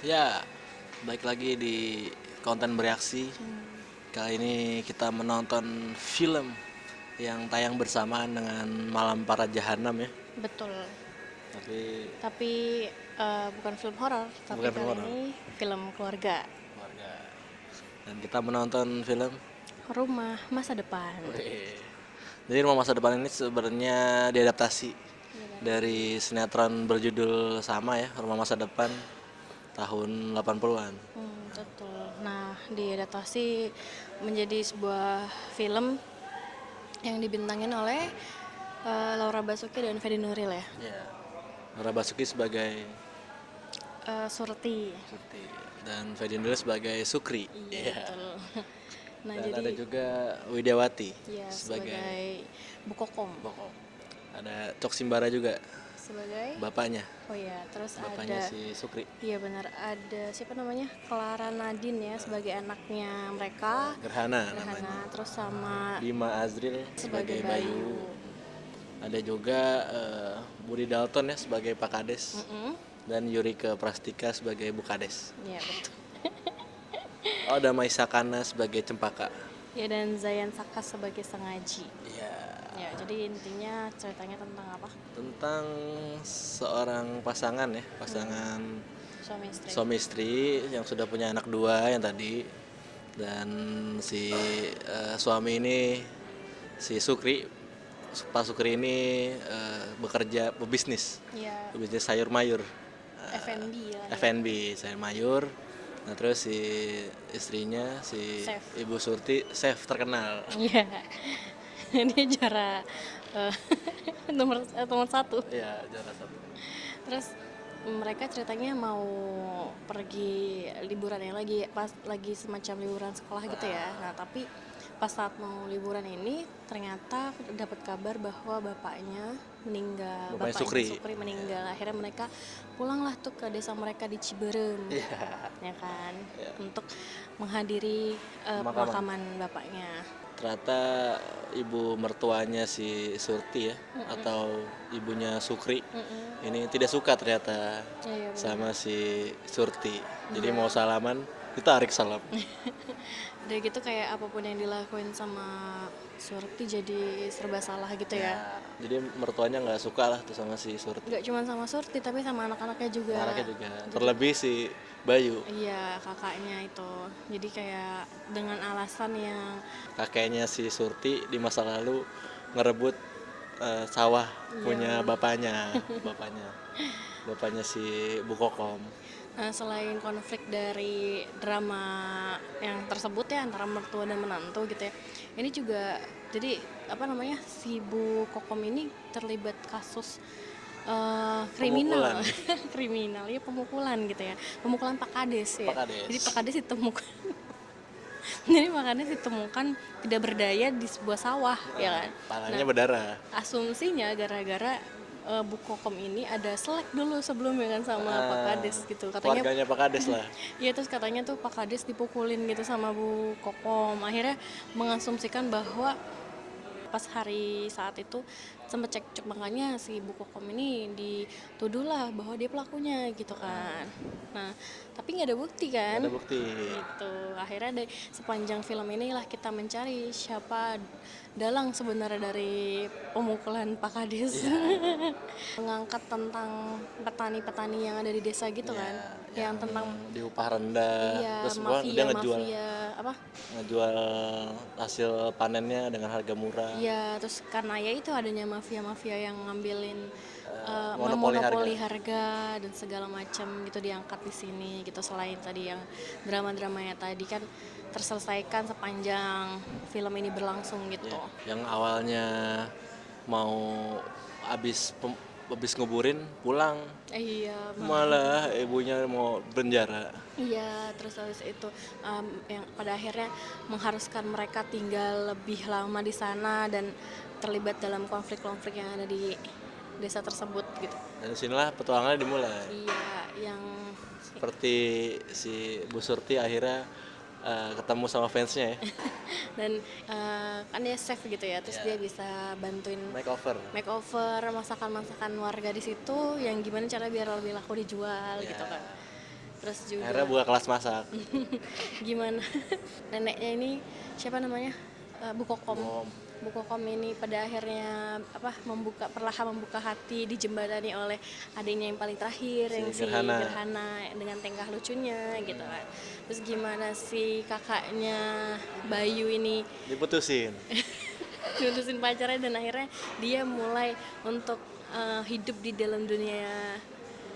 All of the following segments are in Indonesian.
Ya, baik lagi di konten bereaksi. Kali ini kita menonton film yang tayang bersamaan dengan Malam Para Jahanam ya. Betul. Tapi Tapi bukan film horor, tapi bukan film kali horor, ini film keluarga. keluarga. Dan kita menonton film. Rumah Masa Depan. Wih. Jadi Rumah Masa Depan ini sebenarnya diadaptasi dari sinetron berjudul sama ya, Rumah Masa Depan tahun 80-an. Betul. Nah, diadaptasi menjadi sebuah film yang dibintangin oleh Laura Basuki dan Fedi Nuril ya. Ya. Nora Basuki sebagai Surti. Surti dan Fedi Nuril sebagai Sukri. Iya, Iya. betul. Nah, Dan jadi ada juga Widiawati ya sebagai sebagai Bu Kokom. Bokong. Ada Cok Simbara juga Sebagai bapaknya, Oh ya, terus bapaknya ada si Sukri. Iya benar, ada siapa namanya? Clara Nadine ya sebagai anaknya mereka. Gerhana namanya. Gerhana, terus sama Bima Azril sebagai sebagai Bayu. Bayu. Ada juga Budi Dalton ya sebagai Pak Kades dan Yurike Prastika sebagai Bu Kades. Iya betul. Oh, ada Maisa Kana sebagai Cempaka. Ya dan Zayan Saka sebagai Sengaji. Iya. Ya, jadi intinya ceritanya tentang apa? Tentang seorang pasangan ya, pasangan Suami istri. suami istri yang sudah punya anak dua yang tadi, dan si suami ini, si Sukri, Pak Sukri ini bekerja pebisnis Iya, sayur mayur, F&B ya. F&B sayur mayur. Nah terus si istrinya si Chef. Ibu Surti chef terkenal. Iya. Dia juara eh, nomor satu. Iya, juara satu. Terus mereka ceritanya mau pergi liburan ya, lagi semacam liburan sekolah gitu ya. Nah, tapi pas saat mau liburan ini ternyata dapat kabar bahwa bapaknya meninggal. Bapaknya Sukri. Meninggal. Akhirnya mereka pulanglah tuh ke desa mereka di Ciberem. Iya. Ya kan? Iya. Untuk menghadiri pemakaman bapaknya. Ternyata ibu mertuanya si Surti ya, atau ibunya Sukri ini tidak suka ternyata Iya, benar. sama si Surti. Jadi mau salaman ditarik salam. Udah gitu kayak apapun yang dilakuin sama Surti jadi serba salah gitu ya. Jadi mertuanya nggak suka lah tuh sama si Surti. Nggak cuma sama Surti tapi sama anak-anaknya juga. Anaknya juga. Terlebih si Bayu, Iya, kakaknya itu. Jadi kayak dengan alasan yang kakeknya si Surti di masa lalu ngerebut sawah punya bapaknya, bapaknya si Bu Kokom. selain konflik dari drama yang tersebut ya antara mertua dan menantu gitu ya. Ini juga jadi apa namanya si Bu Kokom ini terlibat kasus kriminal, kriminal ya, pemukulan gitu ya, pemukulan Pak Kades ya. Pak Kades. Jadi Pak Kades ditemukan, jadi Pak Kades ditemukan tidak berdaya di sebuah sawah ya kan. Palanya berdarah. Asumsinya gara-gara Bu Kokom ini ada selek dulu sebelumnya kan sama Pak Kades gitu. Katanya Keluarganya Pak Kades lah. Iya, terus katanya tuh Pak Kades dipukulin gitu sama Bu Kokom. Akhirnya mengasumsikan bahwa pas hari saat itu sempat cekcok, makanya si Bu Kokom ini dituduhlah bahwa dia pelakunya gitu kan. Nah, tapi nggak ada bukti kan? Ada bukti. Gitu. Akhirnya dari sepanjang film inilah kita mencari siapa dalang sebenarnya dari pemukulan Pak Kades. Mengangkat tentang petani-petani yang ada di desa gitu kan. Yang tentang diupah rendah. iya, Terus mafia dia apa? ngejual hasil panennya dengan harga murah. Iya, terus karena ya itu adanya mafia-mafia yang ngambilin monopoli harga dan segala macam gitu diangkat di sini gitu. Selain tadi yang drama-dramanya tadi kan terselesaikan sepanjang film ini berlangsung gitu. Yang awalnya mau habis nguburin pulang, Iya, malah ibunya mau penjara. iya, terus habis itu yang pada akhirnya mengharuskan mereka tinggal lebih lama di sana dan terlibat dalam konflik-konflik yang ada di desa tersebut gitu. Dan disinilah petualangannya dimulai. Iya, yang Seperti si Bu Surti akhirnya ketemu sama fansnya ya. dan kan dia chef gitu ya, terus dia bisa bantuin Makeover. makeover masakan-masakan warga di situ yang gimana cara biar lebih laku dijual gitu kan. Terus juga Akhirnya buka kelas masak. gimana neneknya ini siapa namanya, Bu Kokom. Om. Bu Kokom ini pada akhirnya perlahan membuka hati, dijembatani oleh adiknya yang paling terakhir, Si yang si Gerhana. Gerhana dengan tingkah lucunya gitu kan. Terus gimana si kakaknya Bayu ini Diputusin. nutusin pacarnya dan akhirnya dia mulai untuk hidup di dalam dunia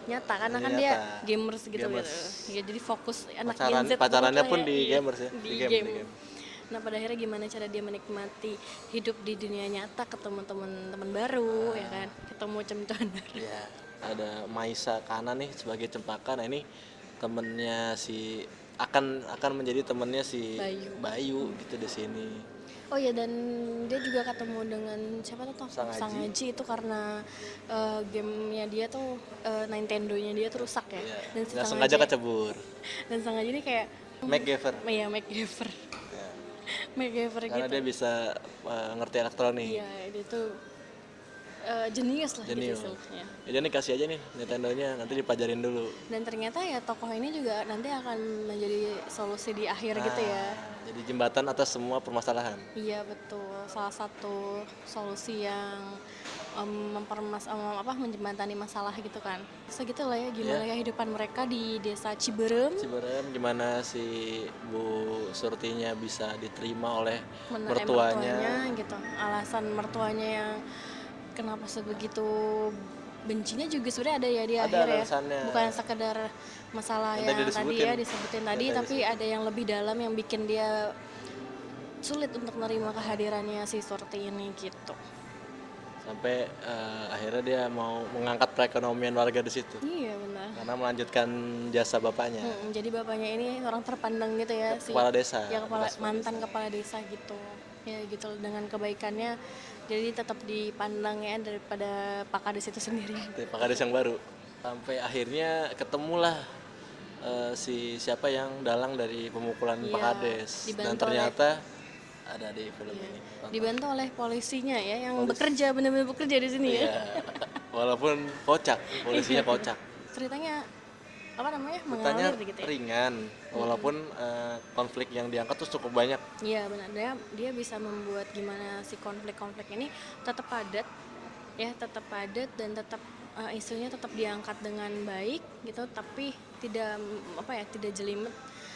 nyata karena Dunia kan dia nyata. gamers gitu Gamers. gitu. Ya, jadi fokus anak Pacaran- Gen Z pacarannya banget pun lah di Iya, gamers ya? di Di game, game. di game. Nah pada akhirnya gimana cara dia menikmati hidup di dunia nyata, ketemu teman-teman baru ya kan, ketemu cem-ceman baru. Ya, ada Maisa Kana nih sebagai Cempaka. Nah ini temennya si akan menjadi temennya si Bayu. gitu di sini. Oh ya, dan dia juga ketemu dengan siapa tuh Sang Haji. Sang Haji itu karena gamenya dia tuh Nintendo-nya dia tuh rusak ya. Iya. Dan si Nggak Sang sengaja Haji- kecebur. dan Sang Haji ini kayak MacGyver. ya MacGyver. Ya. MacGyver Karena gitu. dia bisa ngerti elektronik. Iya, dia tuh jenius lah Jenius. gitu istilahnya. Ya, dia nih kasih aja nih Nintendo-nya, nanti dipelajarin dulu. Dan ternyata ya tokoh ini juga nanti akan menjadi solusi di akhir gitu ya. Jadi jembatan atas semua permasalahan. Iya betul, salah satu solusi yang menjembatani masalah gitu kan. Segitu lah ya gimana kehidupan mereka di desa Ciberem, Ciberem gimana si Bu Surtinya bisa diterima oleh menarik mertuanya. gitu. Alasan mertuanya yang kenapa sebegitu bencinya juga sebenarnya ada ya di Ada akhir ya. alasannya. Bukan sekedar masalah Yang yang tadi tadi disebutin. ya disebutin tadi, Yang tadi tapi ada yang lebih dalam yang bikin dia sulit untuk menerima kehadirannya si Surti ini gitu. Sampai akhirnya dia mau mengangkat perekonomian warga di situ Iya benar. karena melanjutkan jasa bapaknya. Jadi bapaknya ini orang terpandang gitu ya, Kepala desa. ya mantan kepala desa gitu. Ya gitu dengan kebaikannya jadi tetap dipandang ya daripada Pak Kades itu sendiri. Pak Kades yang baru. Sampai akhirnya ketemulah siapa yang dalang dari pemukulan Iya, Pak Kades. Dan dibantu ternyata ada di film ini. Dibantu oleh polisinya ya yang bekerja benar-benar bekerja di sini ya. Iya. Walaupun kocak, polisinya kocak. Ceritanya apa namanya? Ceritanya Mengalir gitu ya. ringan, walaupun konflik yang diangkat tuh cukup banyak. Iya benar, dia bisa membuat gimana si konflik-konflik ini tetap padat ya, tetap padat dan tetap isunya tetap diangkat dengan baik gitu, tapi tidak tidak jelimet,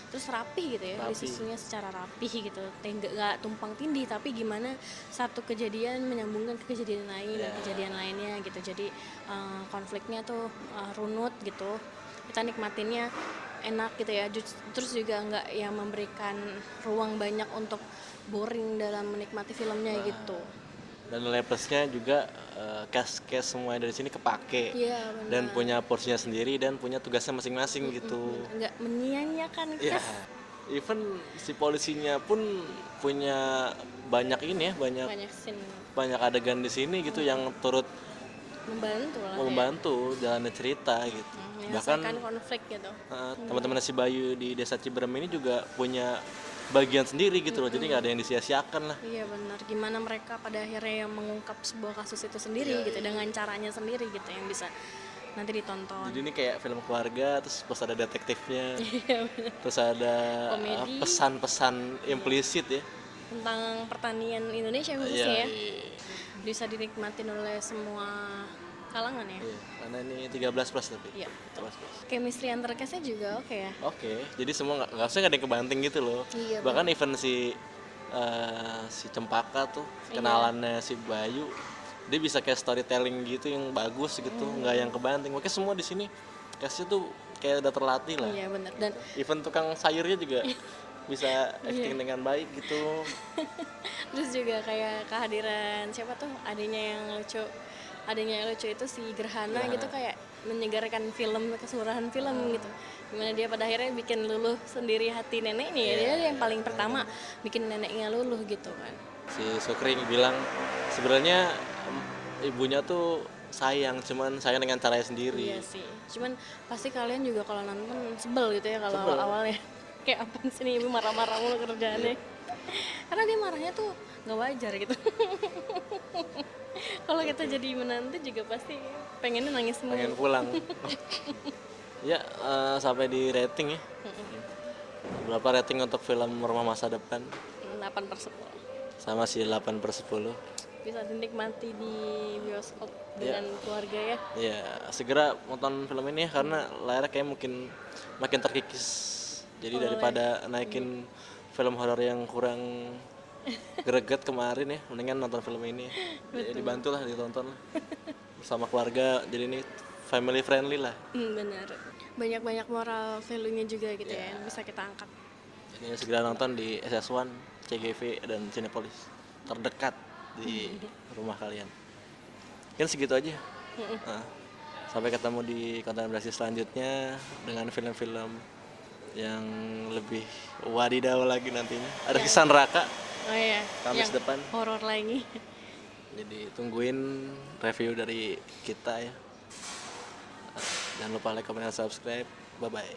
terus rapi gitu ya, Rapi. disusunnya secara rapi gitu, nggak tumpang tindih, tapi gimana satu kejadian menyambungkan ke kejadian lain dan kejadian lainnya gitu, jadi konfliknya tuh runut gitu, kita nikmatinnya enak gitu ya, terus juga nggak yang memberikan ruang banyak untuk boring dalam menikmati filmnya gitu. Dan nilai plusnya juga cast semua dari sini kepake. Iya benar. Dan punya porsinya sendiri dan punya tugasnya masing-masing gitu. Nggak menyia-nyiakan Iya. cast. Even si polisinya pun punya banyak ini ya, Banyak scene banyak adegan di sini gitu yang turut membantu lah membantu jalannya cerita gitu. Bahkan menyelesaikan konflik gitu. teman-teman si Bayu di desa Ciberem ini juga punya bagian sendiri gitu loh, jadi nggak ada yang disia-siakan lah. Iya benar, gimana mereka pada akhirnya yang mengungkap sebuah kasus itu sendiri Iya, gitu, dengan caranya sendiri gitu yang bisa nanti ditonton. Jadi ini kayak film keluarga, terus ada detektifnya, Iya benar. terus ada Komedi. pesan-pesan implisit ya. Tentang pertanian Indonesia Iya, khususnya ya, iya. bisa dinikmatin oleh semua kalangan ya. Iya, karena ini 13 plus tapi. Iya. 13 plus. Chemistry antar cast-nya juga oke ya. Oke, jadi semua nggak usah ada yang kebanting gitu loh. Iya, Bahkan event si Cempaka tuh kenalannya si Bayu, dia bisa kayak storytelling gitu yang bagus gitu, nggak yang kebanting. Makanya semua di sini castnya tuh kayak udah terlatih lah. Iya benar, dan Even tukang sayurnya juga bisa acting dengan baik gitu. terus juga kayak kehadiran siapa tuh adanya yang lucu itu si Gerhana gitu, kayak menyegarkan film, keseluruhan film gitu, gimana dia pada akhirnya bikin luluh sendiri hati neneknya ya, dia yang paling pertama bikin neneknya luluh gitu kan. Si Sukri bilang sebenarnya ibunya tuh sayang, cuman sayang dengan caranya sendiri. Iya sih, cuman pasti kalian juga kalau nonton sebel gitu ya kalau Sebel. awal-awalnya kayak apa sih nih ibu marah-marah mulu kerjaannya, karena dia marahnya tuh nggak wajar gitu. Kalau kita jadi menantu juga pasti pengennya nangis mulu. Pengen pulang. Ya, sampai di rating ya. Berapa rating untuk film Rumah Masa Depan? 8/10. Sama sih 8/10. Bisa dinikmati di bioskop dengan keluarga ya. Ya, segera nonton film ini ya, karena layarnya kayak mungkin makin terkikis. Jadi daripada naikin film horor yang kurang greget kemarin ya, mendingan nonton film ini. Ya, dibantu lah, ditonton lah. Bersama keluarga, jadi ini family friendly lah. Benar. Banyak-banyak moral value-nya juga gitu ya, yang bisa kita angkat. Jadi segera nonton di SS1, CGV, dan Cinepolis terdekat di rumah kalian. Mungkin segitu aja. Nah, sampai ketemu di konten berhasil selanjutnya dengan film-film yang lebih wadidaw lagi nantinya. Ada Kisah Neraka Oh iya, Kamis yang depan. horor lagi. Jadi tungguin review dari kita ya. Jangan lupa like, comment, dan subscribe. Bye-bye.